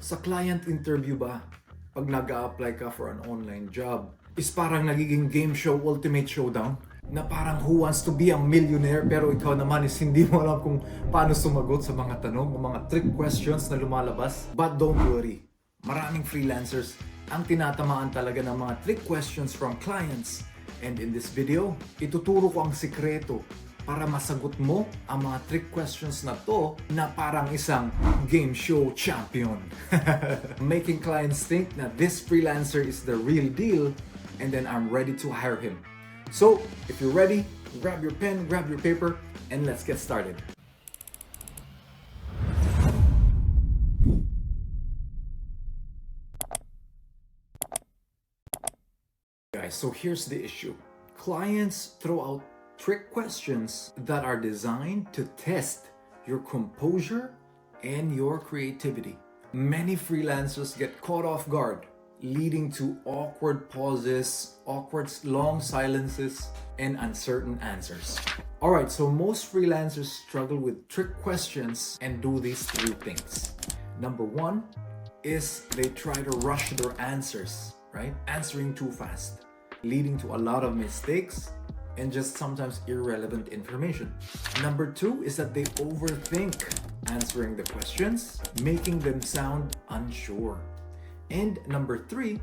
Sa client interview ba, pag nag-a-apply ka for an online job, is parang nagiging game show, ultimate showdown? Na parang who wants to be a millionaire pero ikaw naman is hindi mo alam kung paano sumagot sa mga tanong o mga trick questions na lumalabas. But don't worry, maraming freelancers ang tinatamaan talaga ng mga trick questions from clients. And in this video, ituturo ko ang sikreto para masagot mo ang mga trick questions na to na parang isang game show champion. Making clients think that this freelancer is the real deal and then I'm ready to hire him. So, if you're ready, grab your pen, grab your paper, and let's get started. Guys, so here's the issue. Clients throw out trick questions that are designed to test your composure and your creativity. Many freelancers get caught off guard, leading to awkward pauses, awkward long silences, and uncertain answers. Alright, so most freelancers struggle with trick questions and do these three things. Number one is they try to rush their answers, right? Answering too fast, leading to a lot of mistakes and just sometimes irrelevant information. Number two is that they overthink answering the questions, making them sound unsure. And number three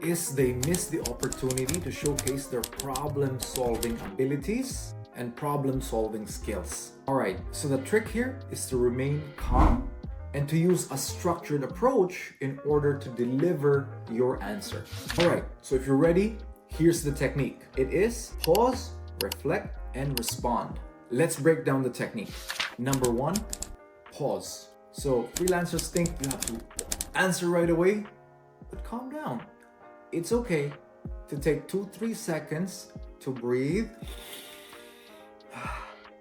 is they miss the opportunity to showcase their problem-solving abilities and problem-solving skills. Alright, so the trick here is to remain calm and to use a structured approach in order to deliver your answer. Alright, so if you're ready, here's the technique. It is pause, reflect, and respond. Let's break down the technique. Number one, pause. So freelancers think you have to answer right away, but calm down. It's okay to take 2-3 seconds to breathe.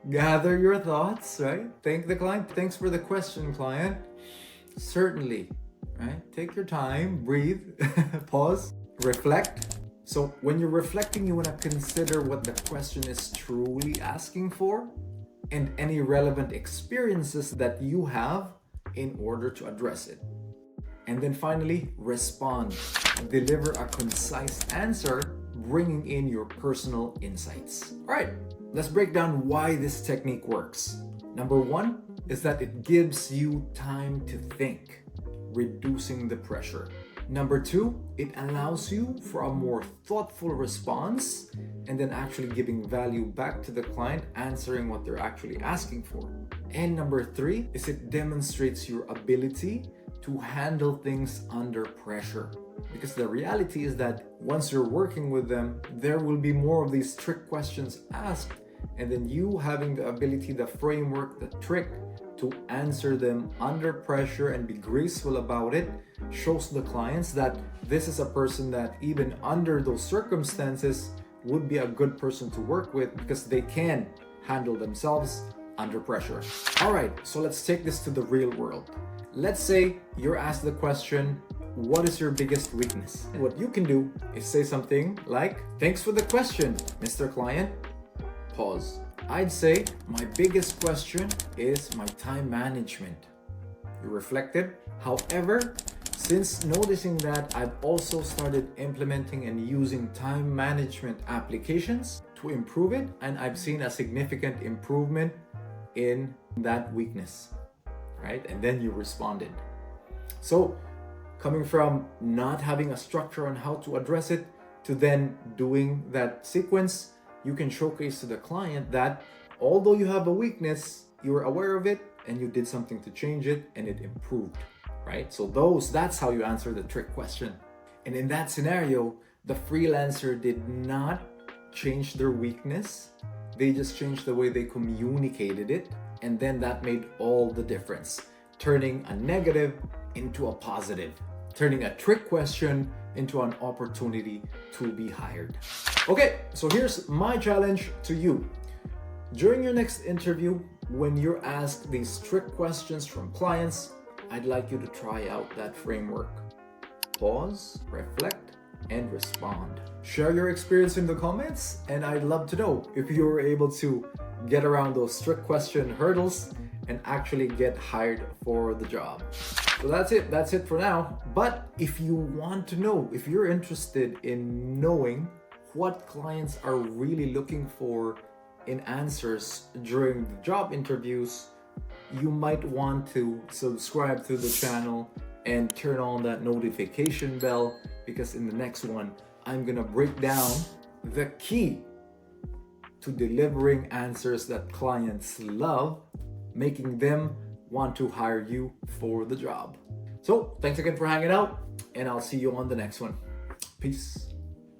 Gather your thoughts, right? Thank the client. Thanks for the question, client. Certainly, right? Take your time, breathe, pause, reflect. So when you're reflecting, you want to consider what the question is truly asking for and any relevant experiences that you have in order to address it. And then finally, respond. Deliver a concise answer, bringing in your personal insights. All right, let's break down why this technique works. Number one is that it gives you time to think, reducing the pressure. Number two, it allows you for a more thoughtful response and then actually giving value back to the client, answering what they're actually asking for. And number three is it demonstrates your ability to handle things under pressure. Because the reality is that once you're working with them, there will be more of these trick questions asked, and then you having the ability, the framework, the trick to answer them under pressure and be graceful about it shows the clients that this is a person that even under those circumstances would be a good person to work with because they can handle themselves under pressure. All right, so let's take this to the real world. Let's say you're asked the question, what is your biggest weakness? And what you can do is say something like, thanks for the question, Mr. Client. Pause. I'd say my biggest question is my time management. You reflected. However, since noticing that, I've also started implementing and using time management applications to improve it, and I've seen a significant improvement in that weakness, right? And then you responded. So coming from not having a structure on how to address it to then doing that sequence, you can showcase to the client that although you have a weakness, you were aware of it and you did something to change it and it improved, right? So that's how you answer the trick question. And in that scenario, the freelancer did not change their weakness. They just changed the way they communicated it. And then that made all the difference, turning a negative into a positive, turning a trick question into an opportunity to be hired. Okay, so here's my challenge to you. During your next interview, when you're asked these trick questions from clients, I'd like you to try out that framework. Pause, reflect, and respond. Share your experience in the comments, and I'd love to know if you were able to get around those trick question hurdles and actually get hired for the job. So that's it for now. But if you want to know, if you're interested in knowing what clients are really looking for in answers during the job interviews, you might want to subscribe to the channel and turn on that notification bell, because in the next one, I'm gonna break down the key to delivering answers that clients love, making them want to hire you for the job. So thanks again for hanging out, and I'll see you on the next one. Peace.